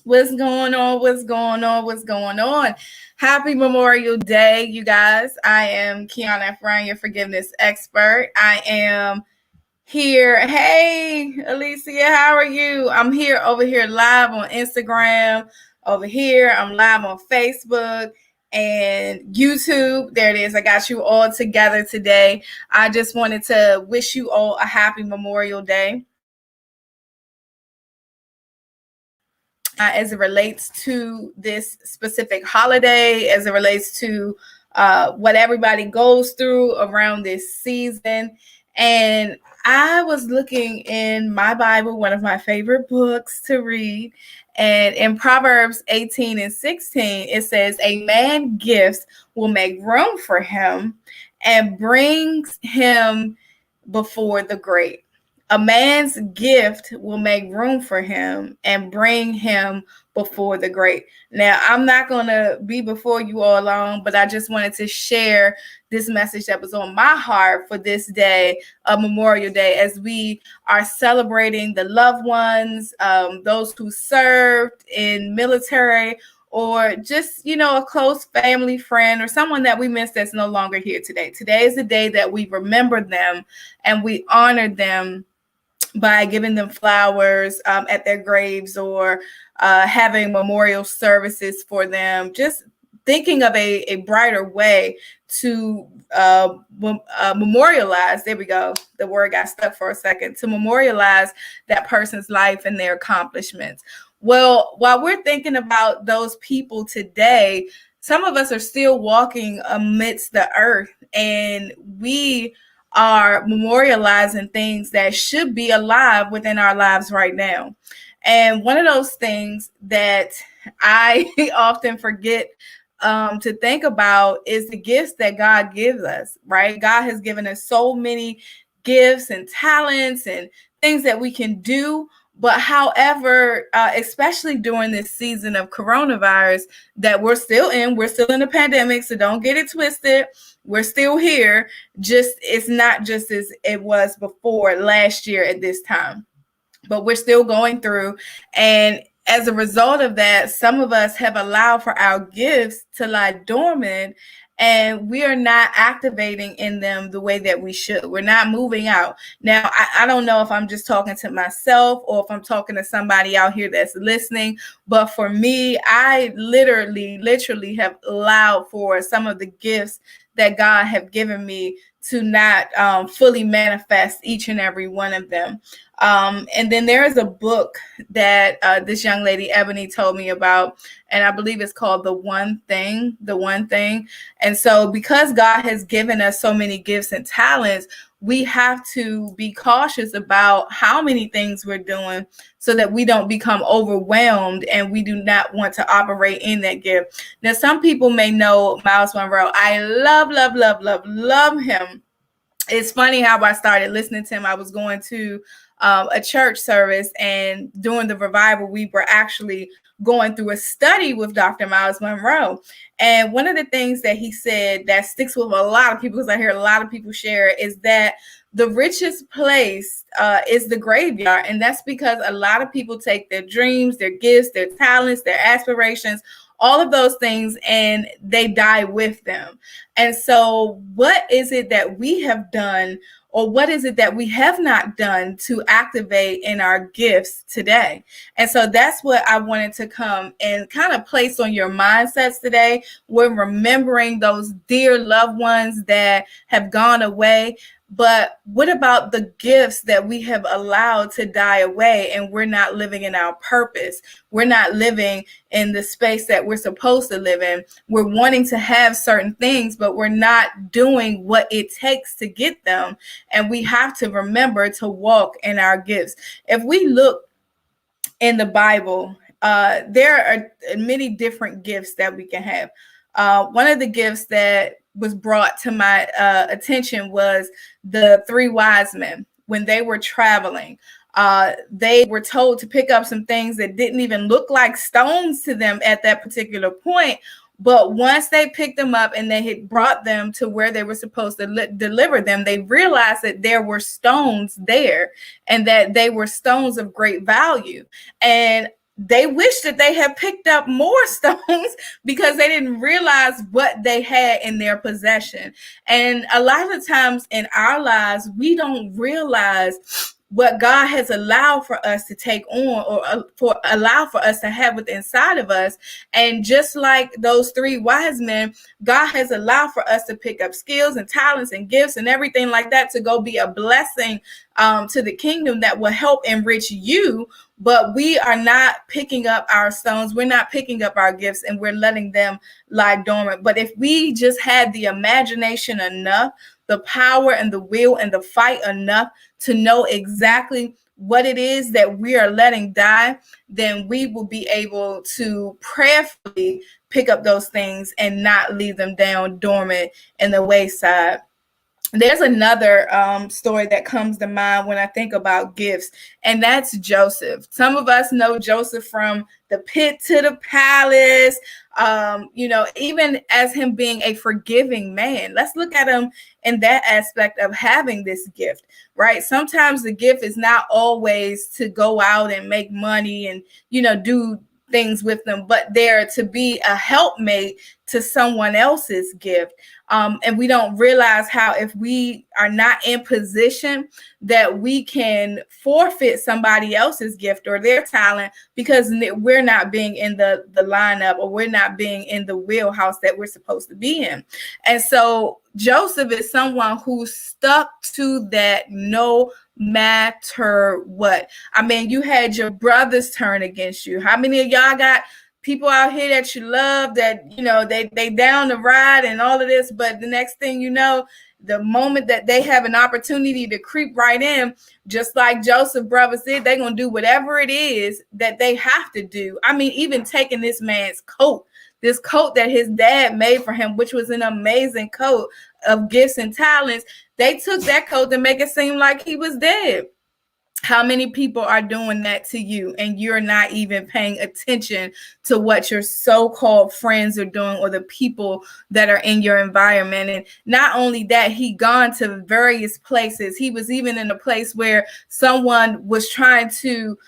What's going on? What's going on? What's going on? Happy Memorial Day, you guys. I am Kiana Efrain, your forgiveness expert. I am here. Hey, Alicia, how are you? I'm here over here live on Instagram. Over here, I'm live on Facebook and YouTube. There it is. I got you all together today. I just wanted to wish you all a happy Memorial Day. As it relates to this specific holiday, as it relates to what everybody goes through around this season. And I was looking in my Bible, one of my favorite books to read. And in Proverbs 18:16, it says, "A man gifts will make room for him and brings him before the great." A man's gift will make room for him and bring him before the great. Now, I'm not going to be before you all long, but I just wanted to share this message that was on my heart for this day of Memorial Day, as we are celebrating the loved ones, those who served in military, or just, a close family friend or someone that we miss that's no longer here today. Today is the day that we remember them and we honor them by giving them flowers at their graves, or having memorial services for them, just thinking of a brighter way to memorialize. There we go. The word got stuck for a second. To memorialize that person's life and their accomplishments. Well, while we're thinking about those people today, some of us are still walking amidst the earth, and we are memorializing things that should be alive within our lives right now. And one of those things that I often forget to think about is the gifts that God gives us, right? God has given us so many gifts and talents and things that we can do. But however, especially during this season of coronavirus that we're still in the pandemic, so don't get it twisted. We're still here. It's not just as it was before last year at this time, but we're still going through. And as a result of that, some of us have allowed for our gifts to lie dormant, and we are not activating in them the way that we should. We're not moving out. Now, I don't know if I'm just talking to myself or if I'm talking to somebody out here that's listening, but for me, I literally have allowed for some of the gifts that God have given me to not fully manifest each and every one of them. And then there is a book that this young lady, Ebony, told me about, and I believe it's called The One Thing. And so because God has given us so many gifts and talents, we have to be cautious about how many things we're doing so that we don't become overwhelmed and we do not want to operate in that gift. Now, some people may know Miles Monroe. I love him. It's funny how I started listening to him. I was going to a church service, and during the revival, we were actually going through a study with Dr. Miles Monroe. And one of the things that he said that sticks with a lot of people, because I hear a lot of people share, is that the richest place is the graveyard. And that's because a lot of people take their dreams, their gifts, their talents, their aspirations, all of those things, and they die with them. And so what is it that we have done, or what is it that we have not done to activate in our gifts today? And so that's what I wanted to come and kind of place on your mindsets today. We're remembering those dear loved ones that have gone away. But what about the gifts that we have allowed to die away, and we're not living in our purpose? We're not living in the space that we're supposed to live in. We're wanting to have certain things, but we're not doing what it takes to get them. And we have to remember to walk in our gifts. If we look in the Bible, there are many different gifts that we can have. One of the gifts that was brought to my attention was the three wise men. When they were traveling, they were told to pick up some things that didn't even look like stones to them at that particular point. But once they picked them up and they had brought them to where they were supposed to deliver them, they realized that there were stones there and that they were stones of great value. And they wish that they had picked up more stones because they didn't realize what they had in their possession. And a lot of times in our lives, we don't realize what God has allowed for us to take on, or allow for us to have within inside of us. And just like those three wise men, God has allowed for us to pick up skills and talents and gifts and everything like that to go be a blessing to the kingdom that will help enrich you. But we are not picking up our stones. We're not picking up our gifts, and we're letting them lie dormant. But if we just had the imagination enough, the power and the will and the fight enough to know exactly what it is that we are letting die, then we will be able to prayerfully pick up those things and not leave them down dormant in the wayside. There's another story that comes to mind when I think about gifts, and that's Joseph. Some of us know Joseph from the pit to the palace, even as him being a forgiving man. Let's look at him in that aspect of having this gift, right? Sometimes the gift is not always to go out and make money and, do things with them, but they're to be a helpmate to someone else's gift. And we don't realize how, if we are not in position, that we can forfeit somebody else's gift or their talent because we're not being in the lineup, or we're not being in the wheelhouse that we're supposed to be in. And so Joseph is someone who stuck to that no matter what. I mean, you had your brothers turn against you. How many of y'all got people out here that you love that, they down the ride and all of this, but the next thing you know, the moment that they have an opportunity to creep right in, just like Joseph's brothers did, they're going to do whatever it is that they have to do. I mean, even taking this man's coat, this coat that his dad made for him, which was an amazing coat of gifts and talents, they took that coat to make it seem like he was dead. How many people are doing that to you, and you're not even paying attention to what your so-called friends are doing, or the people that are in your environment? And not only that, he gone to various places. He was even in a place where someone was trying to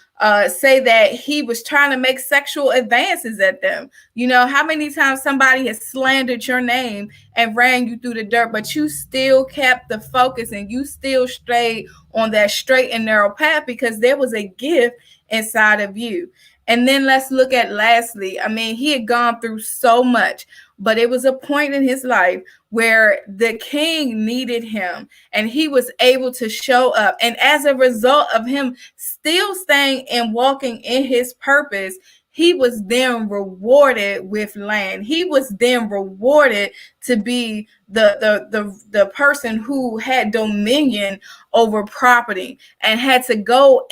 say that he was trying to make sexual advances at them. How many times somebody has slandered your name and ran you through the dirt, but you still kept the focus and you still stayed on that straight and narrow path because there was a gift inside of you. And then let's look at lastly, I mean, he had gone through so much, but it was a point in his life where the king needed him and he was able to show up. And as a result of him still staying and walking in his purpose, he was then rewarded with land. He was then rewarded to be the person who had dominion over property and had to go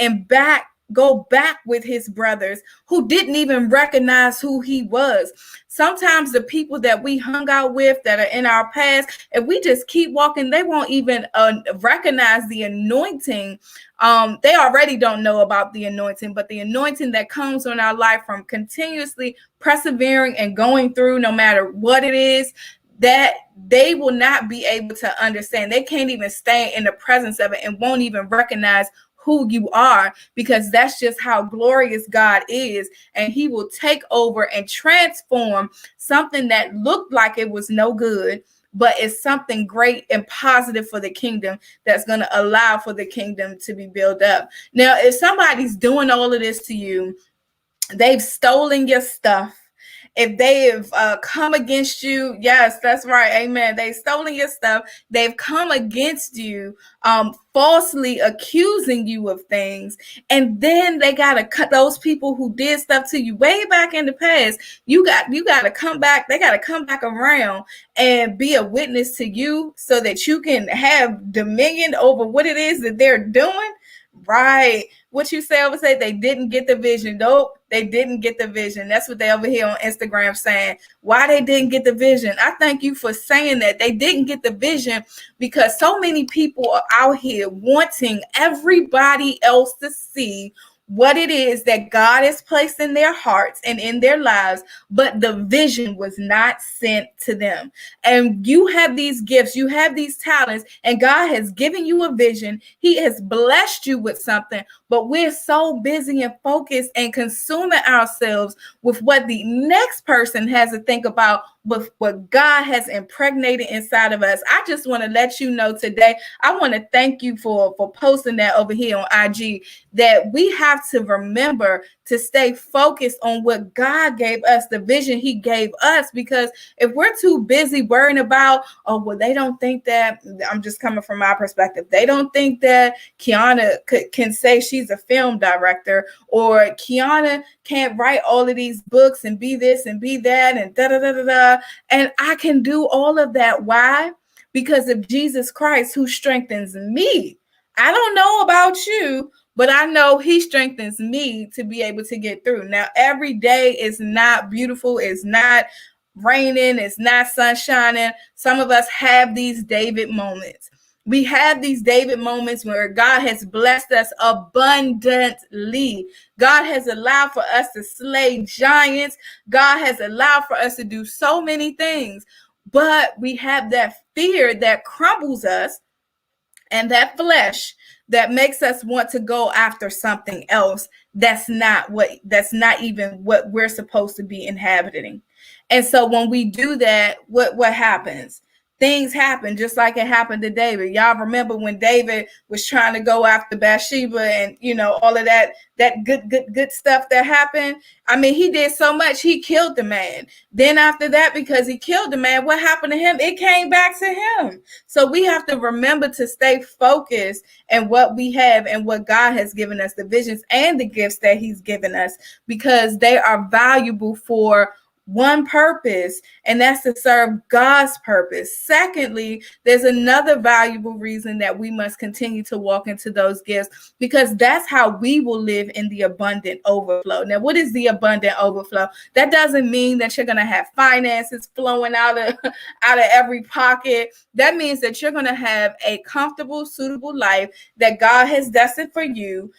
back with his brothers who didn't even recognize who he was. Sometimes the people that we hung out with that are in our past, if we just keep walking, they won't even recognize the anointing. They already don't know about the anointing, but the anointing that comes on our life from continuously persevering and going through no matter what it is, that they will not be able to understand. They can't even stay in the presence of it and won't even recognize who you are, because that's just how glorious God is. And he will take over and transform something that looked like it was no good, but it's something great and positive for the kingdom that's going to allow for the kingdom to be built up. Now, if somebody's doing all of this to you, they've stolen your stuff. If they have come against you, yes, that's right, amen. They've stolen your stuff. They've come against you, falsely accusing you of things. And then they got to cut those people who did stuff to you way back in the past. You got to come back. They got to come back around and be a witness to you so that you can have dominion over what it is that they're doing. Right. What you say over say they didn't get the vision. Nope, they didn't get the vision. That's what they over here on Instagram saying. Why they didn't get the vision? I thank you for saying that. They didn't get the vision because so many people are out here wanting everybody else to see what it is that God has placed in their hearts and in their lives, but the vision was not sent to them. And you have these gifts, you have these talents, and God has given you a vision. He has blessed you with something, but we're so busy and focused and consuming ourselves with what the next person has to think about, with what God has impregnated inside of us. I just want to let you know today, I want to thank you for posting that over here on IG, that we have to remember to stay focused on what God gave us, the vision he gave us, because if we're too busy worrying about, oh, well, they don't think that, I'm just coming from my perspective, they don't think that Kiana can say she's a film director, or Kiana can't write all of these books and be this and be that and da-da-da-da-da. And I can do all of that. Why? Because of Jesus Christ, who strengthens me. I don't know about you, but I know he strengthens me to be able to get through. Now, every day is not beautiful. It's not raining. It's not sun shining. Some of us have these David moments. We have these David moments where God has blessed us abundantly. God has allowed for us to slay giants. God has allowed for us to do so many things. But we have that fear that crumbles us, and that flesh that makes us want to go after something else that's not even what we're supposed to be inhabiting. And so when we do that, what happens? Things happen just like it happened to David. Y'all remember when David was trying to go after Bathsheba and, all of that good stuff that happened. I mean, he did so much, he killed the man. Then after that, because he killed the man, what happened to him? It came back to him. So we have to remember to stay focused in what we have and what God has given us, the visions and the gifts that he's given us, because they are valuable for one purpose, and that's to serve God's purpose. Secondly, there's another valuable reason that we must continue to walk into those gifts, because that's how we will live in the abundant overflow. Now, what is the abundant overflow? That doesn't mean that you're going to have finances flowing out of every pocket. That means that you're going to have a comfortable, suitable life that God has destined for you.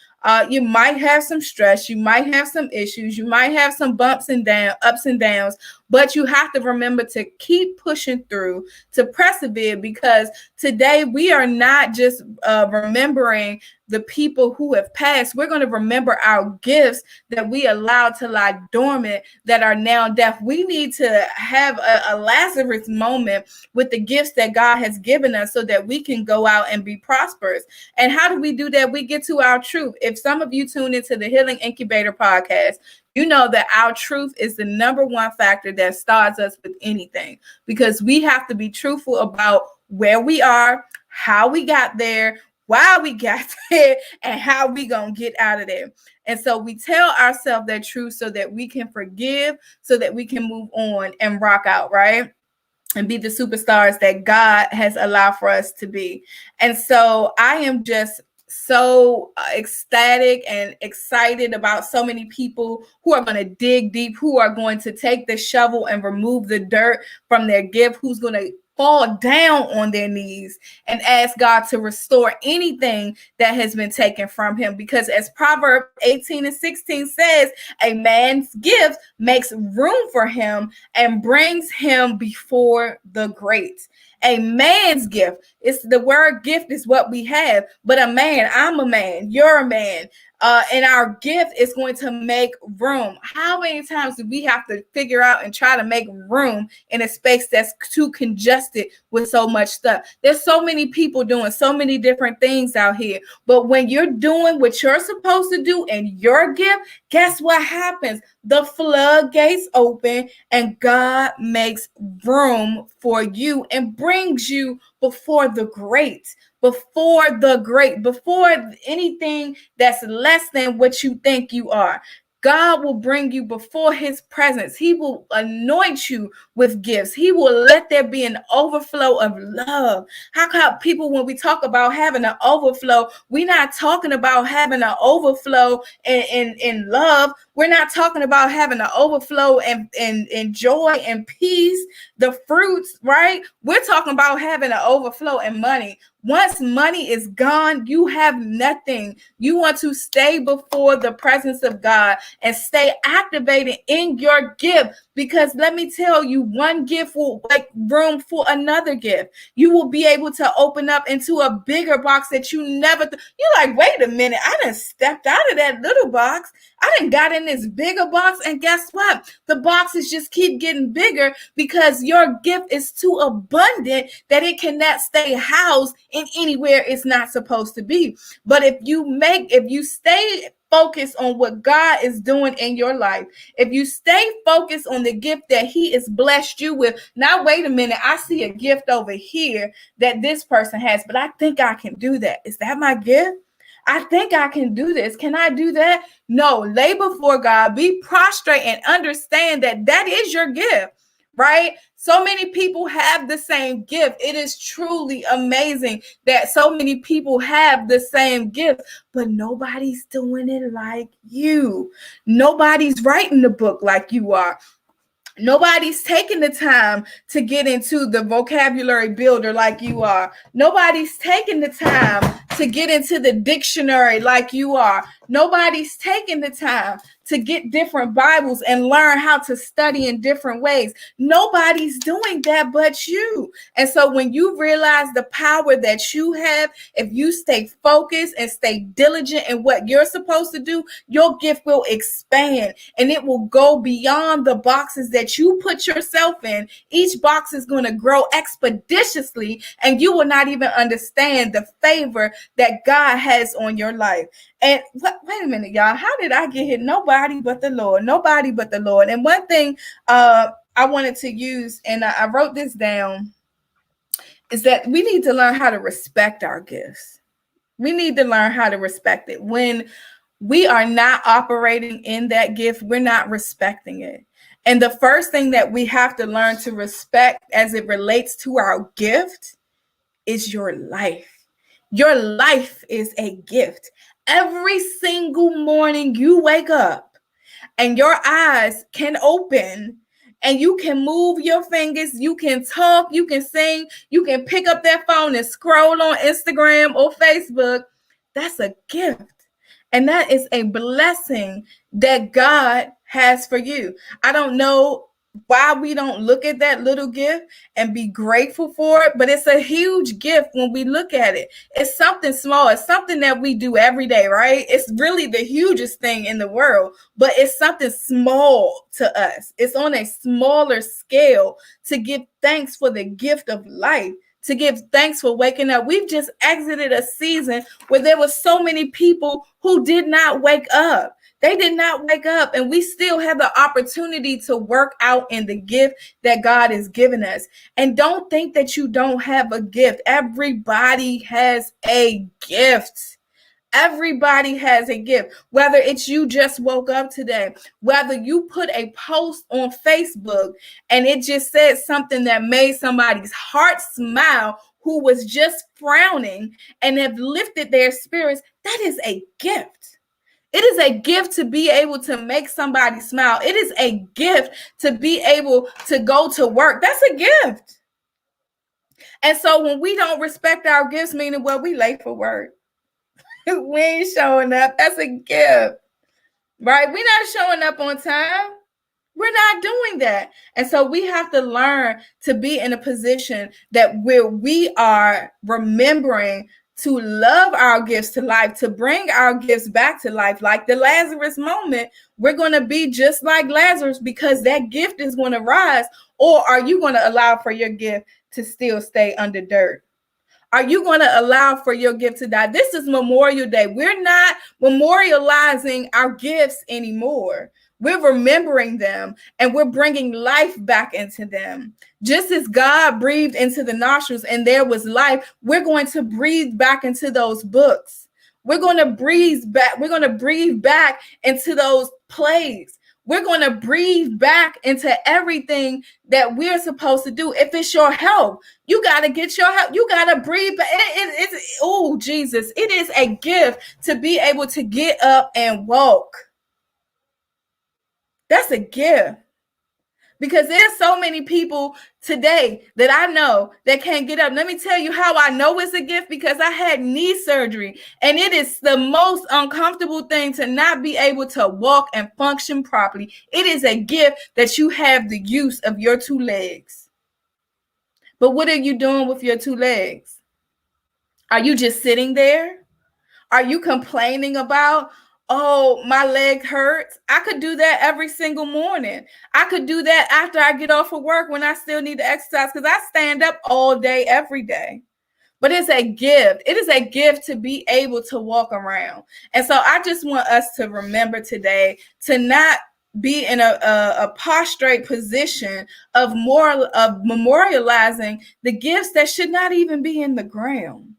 You might have some stress, you might have some issues, you might have some ups and downs, but you have to remember to keep pushing through, to persevere, because today we are not just remembering the people who have passed. We're going to remember our gifts that we allowed to lie dormant, that are now deaf. We need to have a Lazarus moment with the gifts that God has given us so that we can go out and be prosperous. And how do we do that? We get to our truth. If some of you tune into the Healing Incubator podcast, you know that our truth is the number one factor that starts us with anything, because we have to be truthful about where we are, how we got there, why we got there, and how we gonna get out of there. And so we tell ourselves that truth so that we can forgive, so that we can move on and rock out, right? And be the superstars that God has allowed for us to be. And so I am just so ecstatic and excited about so many people who are going to dig deep, who are going to take the shovel and remove the dirt from their gift, who's going to fall down on their knees and ask God to restore anything that has been taken from him. Because as Proverbs 18:16 says, a man's gift makes room for him and brings him before the great. A man's gift, it's the word gift is what we have, but a man, I'm a man, you're a man. And our gift is going to make room. How many times do we have to figure out and try to make room in a space that's too congested with so much stuff? There's so many people doing so many different things out here. But when you're doing what you're supposed to do in your gift, guess what happens? The floodgates open and God makes room for you and brings you before the great. Before anything that's less than what you think you are. God will bring you before his presence. He will anoint you with gifts. He will let there be an overflow of love. How come people, when we talk about having an overflow, we're not talking about having an overflow in love. We're not talking about having an overflow in joy and peace, the fruits, right? We're talking about having an overflow in money. Once money is gone, you have nothing. You want to stay before the presence of God and stay activated in your gift, because let me tell you, one gift will make room for another gift. You will be able to open up into a bigger box that you never you're like, wait a minute, I done stepped out of that little box. I done got in this bigger box, and guess what? The boxes just keep getting bigger because your gift is too abundant that it cannot stay housed in anywhere it's not supposed to be. But if you stay focused on what God is doing in your life, if you stay focused on the gift that He has blessed you with, now wait a minute, I see a gift over here that this person has, but I think I can do that. Is that my gift? I think I can do this. Can I do that? No, lay before God, be prostrate, and understand that that is your gift, right? So many people have the same gift. It is truly amazing that so many people have the same gift, but nobody's doing it like you. Nobody's writing the book like you are. Nobody's taking the time to get into the vocabulary builder like you are. Nobody's taking the time to get into the dictionary like you are. Nobody's taking the time to get different Bibles and learn how to study in different ways. Nobody's doing that but you. And so when you realize the power that you have, if you stay focused and stay diligent in what you're supposed to do, your gift will expand and it will go beyond the boxes that you put yourself in. Each box is going to grow expeditiously, and you will not even understand the favor that God has on your life. And wait a minute, y'all. How did I get here? Nobody but the Lord. Nobody but the Lord. And one thing I wanted to use, and I wrote this down, is that we need to learn how to respect our gifts. We need to learn how to respect it. When we are not operating in that gift, we're not respecting it. And the first thing that we have to learn to respect as it relates to our gift is your life. Your life is a gift. Every single morning you wake up and your eyes can open and you can move your fingers, you can talk, you can sing, you can pick up that phone and scroll on Instagram or Facebook. That's a gift. And that is a blessing that God has for you. I don't know why we don't look at that little gift and be grateful for it, but it's a huge gift when we look at it. It's something small. It's something that we do every day, right? It's really the hugest thing in the world, but it's something small to us. It's on a smaller scale to give thanks for the gift of life, to give thanks for waking up. We've just exited a season where there were so many people who did not wake up. They did not wake up, and we still have the opportunity to work out in the gift that God has given us. And don't think that you don't have a gift. Everybody has a gift. Everybody has a gift, whether it's you just woke up today, whether you put a post on Facebook and it just said something that made somebody's heart smile who was just frowning and have lifted their spirits. That is a gift. It is a gift to be able to make somebody smile. It is a gift to be able to go to work. That's a gift. And so when we don't respect our gifts, meaning, well, we late for work, we ain't showing up, that's a gift, right? We're not showing up on time. We're not doing that. And so we have to learn to be in a position that where we are remembering to love our gifts to life, to bring our gifts back to life. Like the Lazarus moment, we're going to be just like Lazarus because that gift is going to rise. Or are you going to allow for your gift to still stay under dirt? Are you going to allow for your gift to die? This is Memorial Day. We're not memorializing our gifts anymore. We're remembering them and we're bringing life back into them. Just as God breathed into the nostrils and there was life, we're going to breathe back into those books. We're going to breathe back. We're going to breathe back into those plays. We're going to breathe back into everything that we're supposed to do. If it's your health, you got to get your health. You got to breathe. Oh, Jesus. It is a gift to be able to get up and walk. That's a gift. Because there's so many people today that I know that can't get up. Let me tell you how I know it's a gift, because I had knee surgery, and it is the most uncomfortable thing to not be able to walk and function properly. It is a gift that you have the use of your two legs. But what are you doing with your two legs? Are you just sitting there? Are you complaining about, oh, my leg hurts? I could do that every single morning. I could do that after I get off of work when I still need to exercise, because I stand up all day, every day. But it's a gift. It is a gift to be able to walk around. And so I just want us to remember today to not be in a prostrate position of memorializing the gifts that should not even be in the ground.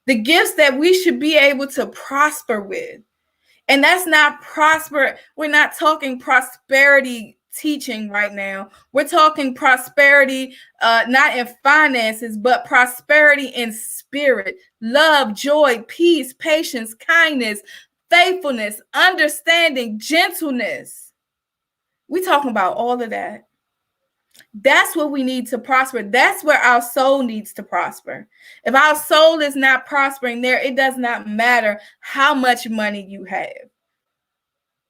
The gifts that we should be able to prosper with. And that's not prosper. We're not talking prosperity teaching right now. We're talking prosperity, not in finances, but prosperity in spirit, love, joy, peace, patience, kindness, faithfulness, understanding, gentleness. We're talking about all of that. That's what we need to prosper. That's where our soul needs to prosper. If our soul is not prospering there, it does not matter how much money you have.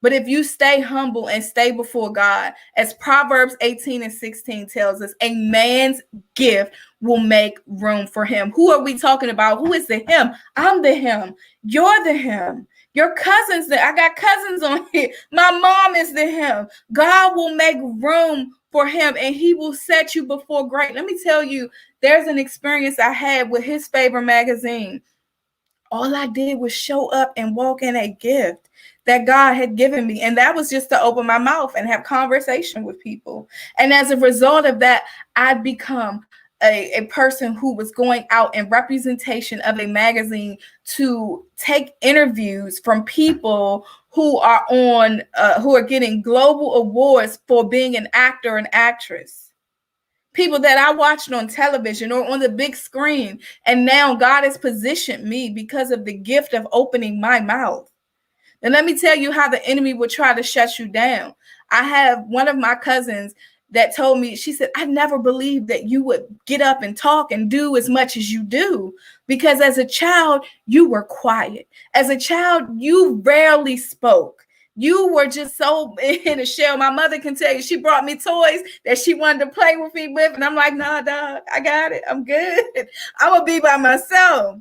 But if you stay humble and stay before God, as Proverbs 18:16 tells us, a man's gift will make room for him. Who are we talking about? Who is the him? I'm the him. You're the him. Your cousins, I got cousins on here. My mom is the him. God will make room for him, and he will set you before great. Let me tell you, there's an experience I had with his favorite magazine. All I did was show up and walk in a gift that God had given me. And that was just to open my mouth and have conversation with people. And as a result of that, I'd become a person who was going out in representation of a magazine to take interviews from people who are who are getting global awards for being an actor and actress. People that I watched on television or on the big screen. And now God has positioned me because of the gift of opening my mouth. And let me tell you how the enemy will try to shut you down. I have one of my cousins that told me, she said, I never believed that you would get up and talk and do as much as you do, because as a child, you were quiet. As a child, you rarely spoke. You were just so in a shell. My mother can tell you, she brought me toys that she wanted to play with me with. And I'm like, nah, dog, I got it. I'm good. I'm going to be by myself.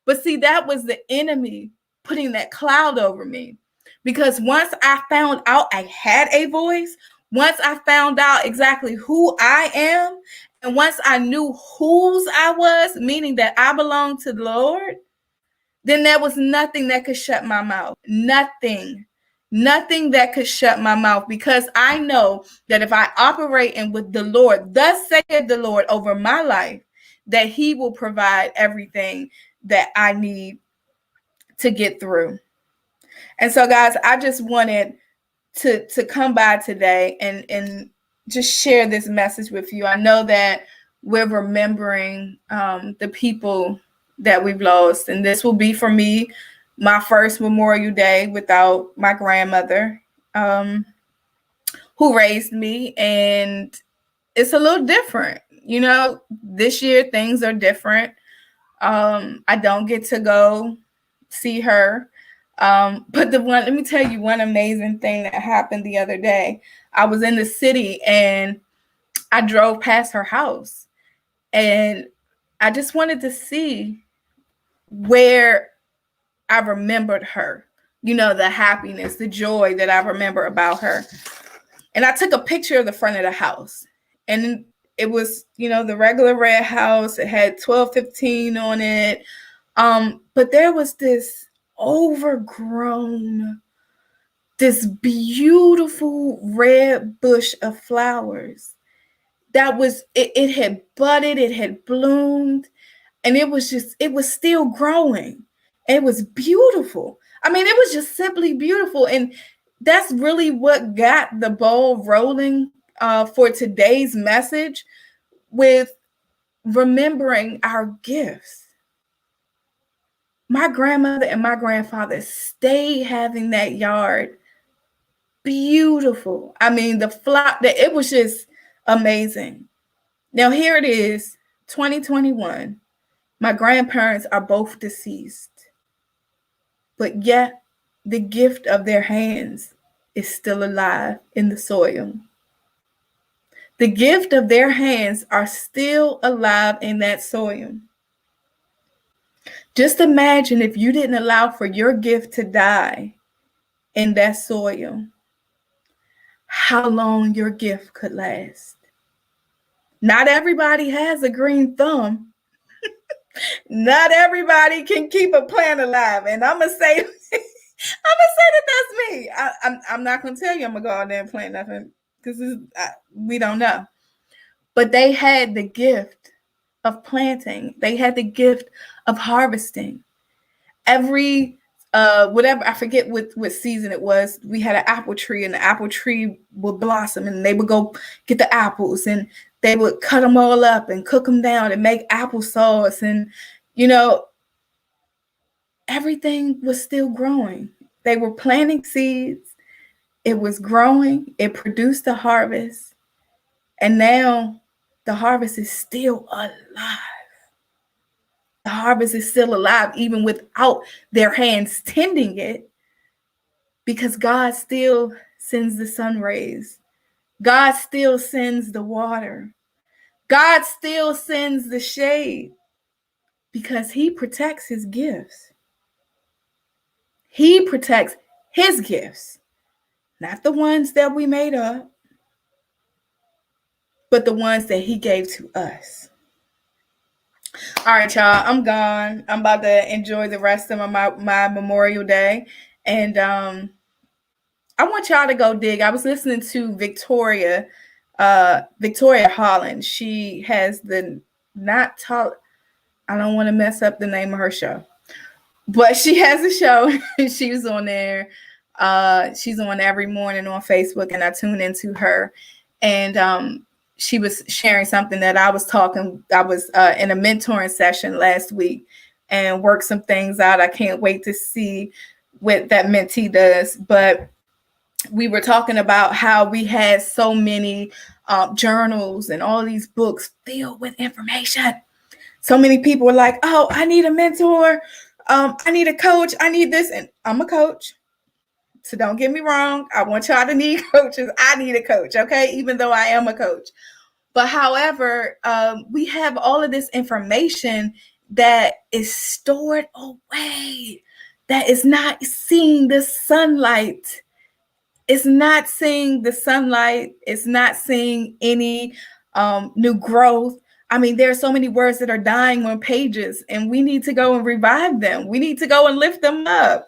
But see, that was the enemy putting that cloud over me. Because once I found out I had a voice, once I found out exactly who I am, and once I knew whose I was, meaning that I belonged to the Lord, then there was nothing that could shut my mouth. Nothing that could shut my mouth, because I know that if I operate in with the Lord, thus saith the Lord over my life, that he will provide everything that I need to get through. And so, guys, I just wanted to come by today and just share this message with you. I know that we're remembering the people that we've lost, and this will be for me my first Memorial Day without my grandmother, who raised me, and it's a little different. You know, this year things are different. I don't get to go see her. But let me tell you one amazing thing that happened the other day. I was in the city and I drove past her house, and I just wanted to see where I remembered her, you know, the happiness, the joy that I remember about her. And I took a picture of the front of the house, and it was, you know, the regular red house. It had 1215 on it. But there was this overgrown, this beautiful red bush of flowers that was, it had budded, it had bloomed, and it was still growing. It was beautiful. I mean, it was just simply beautiful. And that's really what got the ball rolling for today's message, with remembering our gifts. My grandmother and my grandfather stayed having that yard beautiful. I mean, it was just amazing. Now here it is, 2021. My grandparents are both deceased, but yet the gift of their hands is still alive in the soil. The gift of their hands are still alive in that soil. Just imagine if you didn't allow for your gift to die in that soil, how long your gift could last. Not everybody has a green thumb. Not everybody can keep a plant alive. And I'm gonna say that that's me. I'm not gonna tell you I'm gonna go out there and plant nothing because we don't know. But they had the gift of planting. They had the gift of harvesting. Every whatever, I forget what season it was, we had an apple tree, and the apple tree would blossom, and they would go get the apples, and they would cut them all up and cook them down and make applesauce. And everything was still growing. They were planting seeds. It was growing. It produced a harvest. And now the harvest is still alive. The harvest is still alive, even without their hands tending it, because God still sends the sun rays. God still sends the water. God still sends the shade, because he protects his gifts. He protects his gifts, not the ones that we made up, but the ones that he gave to us. All right, y'all, I'm gone. I'm about to enjoy the rest of my Memorial Day. And I want y'all to go dig. I was listening to Victoria Holland. She has I don't want to mess up the name of her show, but she has a show. She's on there. She's on every morning on Facebook, and I tune into her. And she was sharing something that I was in a mentoring session last week and worked some things out. I can't wait to see what that mentee does. But we were talking about how we had so many journals and all these books filled with information. So many people were like, oh, I need a mentor. I need a coach. I need this. And I'm a coach. So don't get me wrong. I want y'all to need coaches. I need a coach, okay? Even though I am a coach. But however, we have all of this information that is stored away, that is not seeing the sunlight. It's not seeing the sunlight. It's not seeing any new growth. I mean, there are so many words that are dying on pages, and we need to go and revive them. We need to go and lift them up.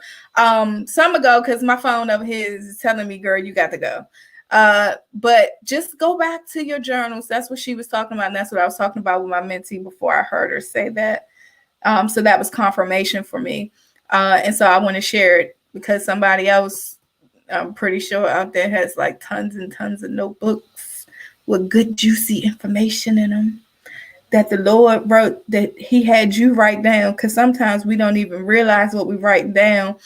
Some ago, because my phone over here is telling me, girl, you got to go. But just go back to your journals. That's what she was talking about. And that's what I was talking about with my mentee before I heard her say that. So that was confirmation for me. And so I want to share it because somebody else, I'm pretty sure out there, has like tons and tons of notebooks with good, juicy information in them that the Lord wrote, that he had you write down, because sometimes we don't even realize what we write down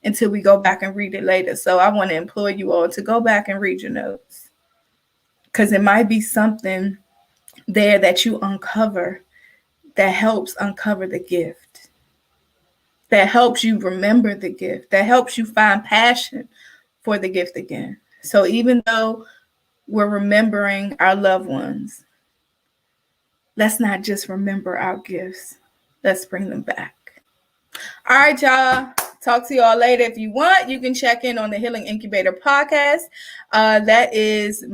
until we go back and read it later. So I want to implore you all to go back and read your notes, because it might be something there that you uncover that helps uncover the gift, that helps you remember the gift, that helps you find passion for the gift again. So even though we're remembering our loved ones, let's not just remember our gifts. Let's bring them back. All right, y'all. Talk to y'all later. If you want, you can check in on the Healing Incubator podcast. That is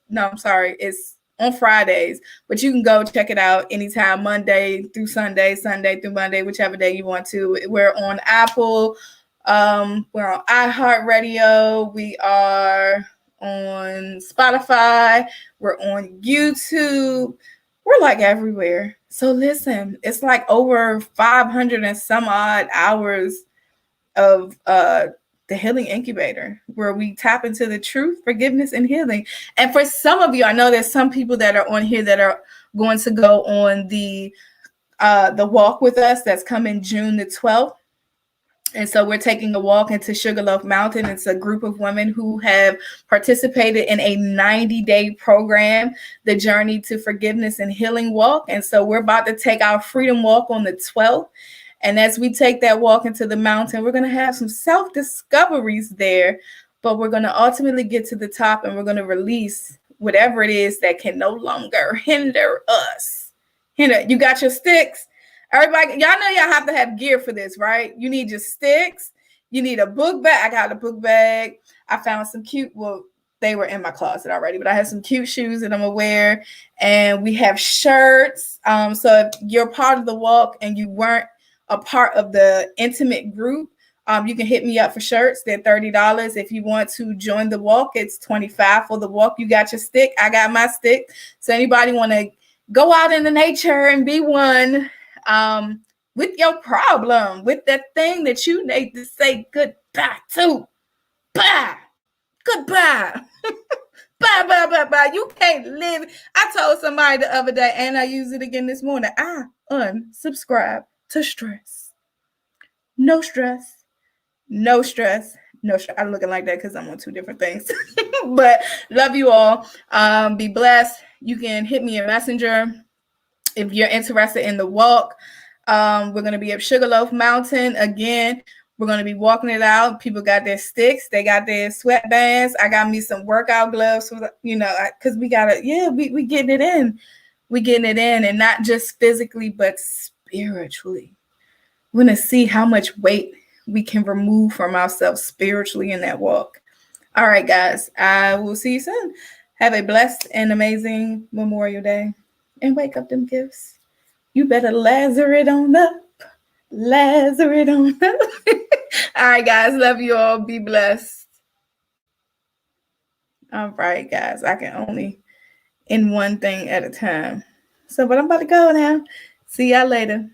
it's on Fridays, but you can go check it out anytime, Monday through Sunday, Sunday through Monday, whichever day you want to. We're on Apple. We're on iHeartRadio. We are on Spotify. We're on YouTube. We're like everywhere. So listen, it's like over 500 and some odd hours of the Healing Incubator, where we tap into the truth, forgiveness, and healing. And for some of you, I know there's some people that are on here that are going to go on the walk with us that's coming June the 12th. And so we're taking a walk into Sugarloaf Mountain. It's a group of women who have participated in a 90-day program, the Journey to Forgiveness and Healing Walk. And so we're about to take our Freedom Walk on the 12th. And as we take that walk into the mountain, we're going to have some self-discoveries there, but we're going to ultimately get to the top and we're going to release whatever it is that can no longer hinder us. You got your sticks? Everybody, y'all know y'all have to have gear for this, right? You need your sticks. You need a book bag. I got a book bag. I found some cute, well, they were in my closet already, but I have some cute shoes that I'm gonna wear. And we have shirts. So if you're part of the walk and you weren't a part of the intimate group, you can hit me up for shirts. They're $30. If you want to join the walk, it's $25 for the walk. You got your stick. I got my stick. So anybody want to go out in the nature and be one with your problem, with that thing that you need to say goodbye to. Bye. Goodbye. Bye, bye, bye, bye. You can't live. I told somebody the other day, and I use it again this morning. I unsubscribe to stress. No stress. No stress. No stress. I'm looking like that because I'm on two different things. But love you all. Be blessed. You can hit me in Messenger if you're interested in the walk. We're going to be at Sugarloaf Mountain again. We're going to be walking it out. People got their sticks. They got their sweatbands. I got me some workout gloves, for because we got to, we getting it in. We getting it in, and not just physically, but spiritually. We're going to see how much weight we can remove from ourselves spiritually in that walk. All right, guys. I will see you soon. Have a blessed and amazing Memorial Day. And wake up them gifts. You better lather it on up. Lather it on up. All right, guys. Love you all. Be blessed. All right, guys. I can only end one thing at a time. So, but I'm about to go now. See y'all later.